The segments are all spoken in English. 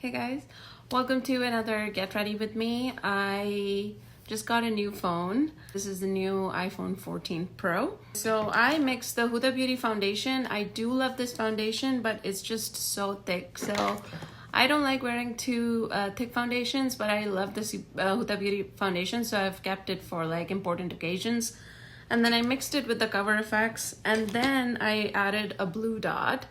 Hey guys, welcome to another Get Ready With Me. I just got a new phone. This is the new iPhone 14 Pro. So I mixed the Huda Beauty foundation. I do love this foundation, but it's just so thick. So I don't like wearing too thick foundations, but I love this Huda Beauty foundation. So I've kept it for like important occasions. And then I mixed it with the Cover FX, and then I added a blue dot.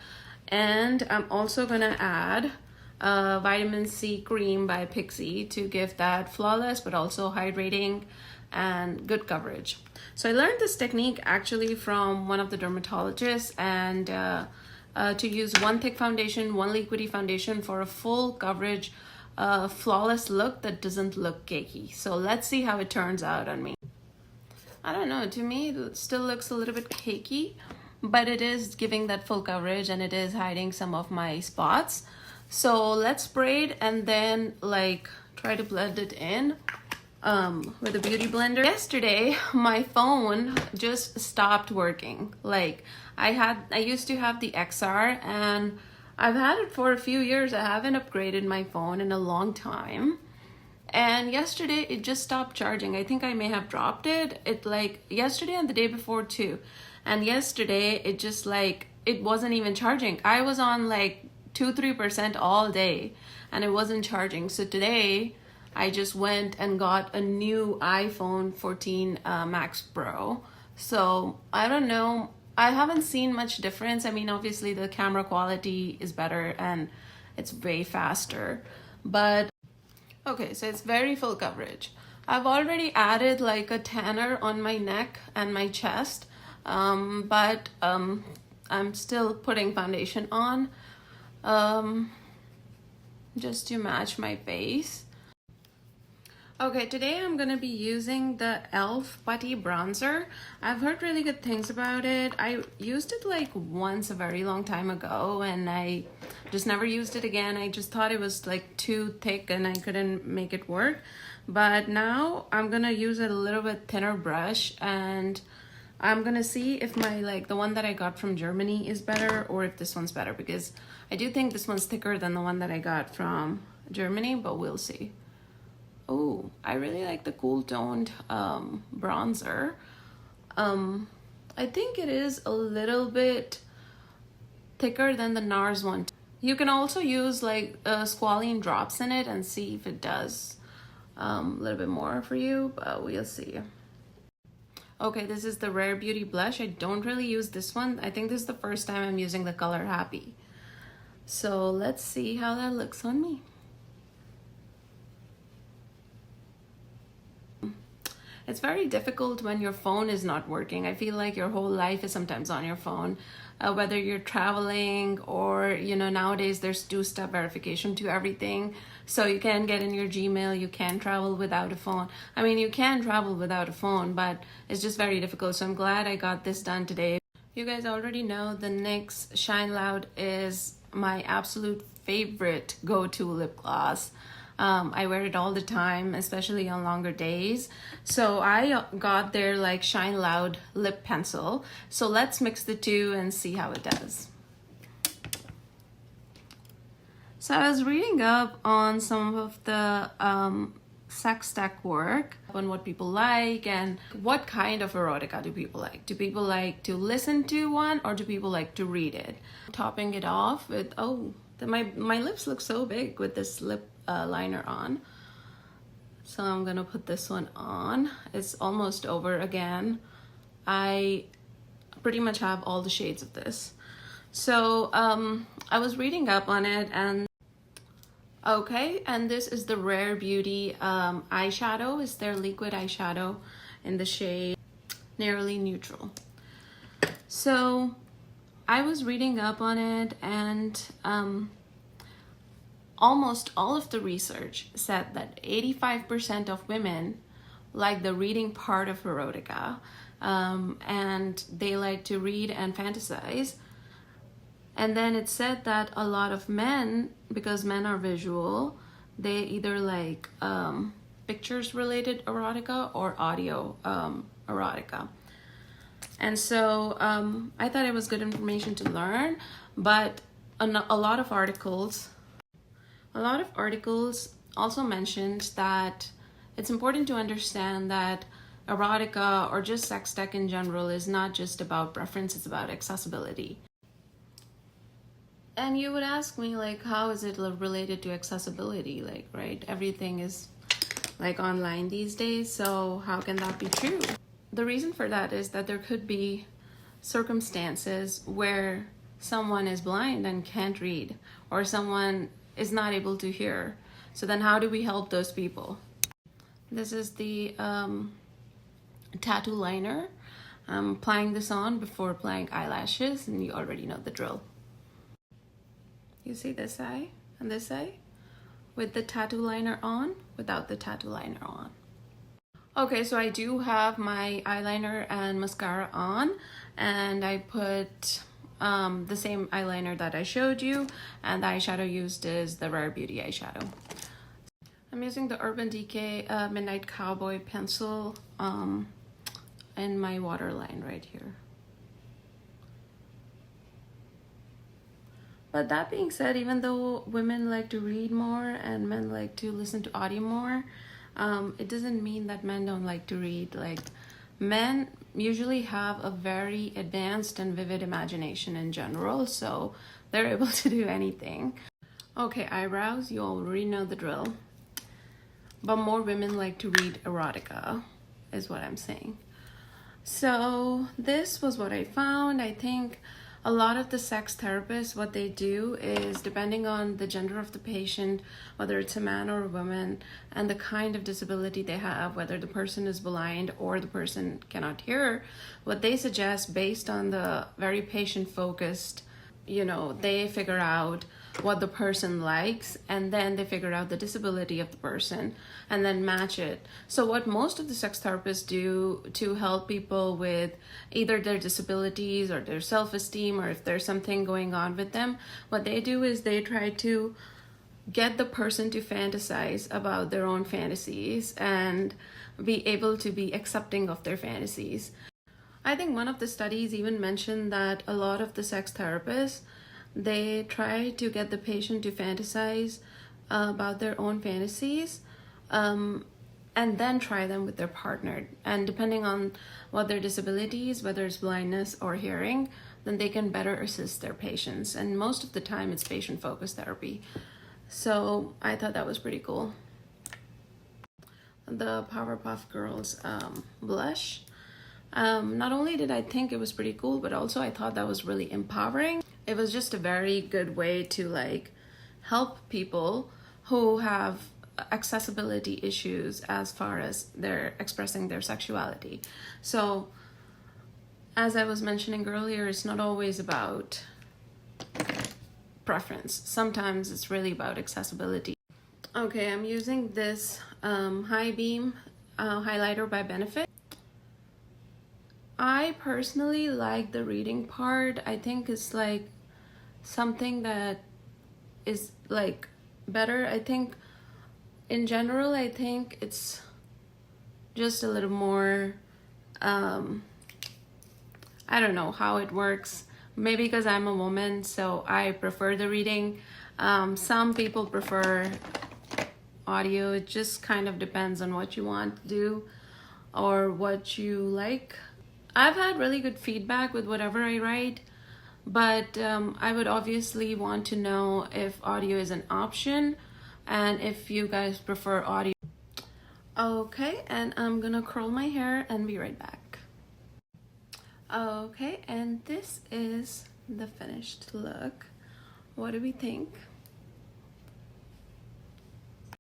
And I'm also gonna add vitamin C cream by Pixi to give that flawless but also hydrating and good coverage. So I learned this technique actually from one of the dermatologists, and to use one thick foundation, one liquidy foundation for a full coverage flawless look that doesn't look cakey. So let's see how it turns out on me. I don't know, to me it still looks a little bit cakey, but it is giving that full coverage and it is hiding some of my spots. So let's spray it and then like try to blend it in with a beauty blender. Yesterday my phone just stopped working. Like I used to have the XR and I've had it for a few years. I haven't upgraded my phone in a long time. And yesterday it just stopped charging. I think I may have dropped it. It like yesterday and the day before too. And yesterday it just like, it wasn't even charging. I was on like 2-3% all day and it wasn't charging. So today I just went and got a new iPhone 14 Max Pro. So I don't know. I haven't seen much difference. I mean, obviously the camera quality is better and it's way faster, but okay, so it's very full coverage. I've already added like a tanner on my neck and my chest, but I'm still putting foundation on just to match my face. Okay, today I'm gonna be using the e.l.f. Putty Bronzer. I've heard really good things about it. I used it like once a very long time ago and I just never used it again. I just thought it was like too thick and I couldn't make it work. But now I'm gonna use a little bit thinner brush and I'm gonna see if my like the one that I got from Germany is better or if this one's better, because I do think this one's thicker than the one that I got from Germany, but we'll see. Oh, I really like the cool toned bronzer. I think it is a little bit thicker than the NARS one. You can also use like squalene drops in it and see if it does a little bit more for you, but we'll see. Okay, this is the Rare Beauty blush. I don't really use this one. I think this is the first time I'm using the color Happy. So let's see how that looks on me. It's very difficult when your phone is not working. I feel like your whole life is sometimes on your phone, whether you're traveling or, you know, nowadays there's two-step verification to everything. So you can get in your Gmail, you can travel without a phone. I mean, you can travel without a phone, but it's just very difficult. So I'm glad I got this done today. You guys already know the NYX Shine Loud is my absolute favorite go-to lip gloss. I wear it all the time, especially on longer days. So I got their like Shine Loud lip pencil. So let's mix the two and see how it does. So I was reading up on some of the sex tech work on what people like and what kind of erotica do people like. Do people like to listen to one or do people like to read it? Topping it off with, oh, my lips look so big with this lip liner on. So I'm gonna put this one on. It's almost over again. I pretty much have all the shades of this. So I was reading up on it and okay, and this is the Rare Beauty eyeshadow. It's their liquid eyeshadow in the shade Nearly Neutral. So I was reading up on it and almost all of the research said that 85% of women like the reading part of erotica, and they like to read and fantasize. And then it said that a lot of men, because men are visual, they either like pictures related erotica or audio erotica. And so I thought it was good information to learn, but a lot of articles A lot of articles also mentioned that it's important to understand that erotica or just sex tech in general is not just about preference, it's about accessibility. And you would ask me, like, how is it related to accessibility? Like, right, everything is like online these days, so how can that be true? The reason for that is that there could be circumstances where someone is blind and can't read, or someone is not able to hear. So then how do we help those people? This is the tattoo liner. I'm applying this on before applying eyelashes, and you already know the drill. You see this eye and this eye with the tattoo liner on, without the tattoo liner on. Okay, so I do have my eyeliner and mascara on, and I put the same eyeliner that I showed you, and the eyeshadow used is the Rare Beauty eyeshadow. I'm using the Urban Decay Midnight Cowboy pencil in my waterline right here. But that being said, even though women like to read more and men like to listen to audio more, it doesn't mean that men don't like to read. Like, men usually have a very advanced and vivid imagination in general, so they're able to do anything. Okay, eyebrows, you already know the drill. But more women like to read erotica, is what I'm saying. So this was what I found. I think a lot of the sex therapists, what they do is, depending on the gender of the patient, whether it's a man or a woman, and the kind of disability they have, whether the person is blind or the person cannot hear, what they suggest based on the very patient-focused, they figure out what the person likes, and then they figure out the disability of the person and then match it. So what most of the sex therapists do to help people with either their disabilities or their self-esteem, or if there's something going on with them, what they do is they try to get the person to fantasize about their own fantasies and be able to be accepting of their fantasies. I think one of the studies even mentioned that a lot of the sex therapists, they try to get the patient to fantasize about their own fantasies, and then try them with their partner. And depending on what their disabilities, whether it's blindness or hearing, then they can better assist their patients. And most of the time it's patient-focused therapy. So I thought that was pretty cool. The Powerpuff Girls blush. Not only did I think it was pretty cool, but also I thought that was really empowering. It was just a very good way to help people who have accessibility issues as far as they're expressing their sexuality. So as I was mentioning earlier, it's not always about preference. Sometimes it's really about accessibility. Okay, I'm using this High Beam highlighter by Benefit. I personally like the reading part. I think it's something that is better. I think in general, I think it's just a little more, I don't know how it works. Maybe because I'm a woman, so I prefer the reading. Some people prefer audio. It just kind of depends on what you want to do or what you like. I've had really good feedback with whatever I write, but I would obviously want to know if audio is an option and if you guys prefer audio. Okay, and I'm gonna curl my hair and be right back. Okay, and this is the finished look. What do we think?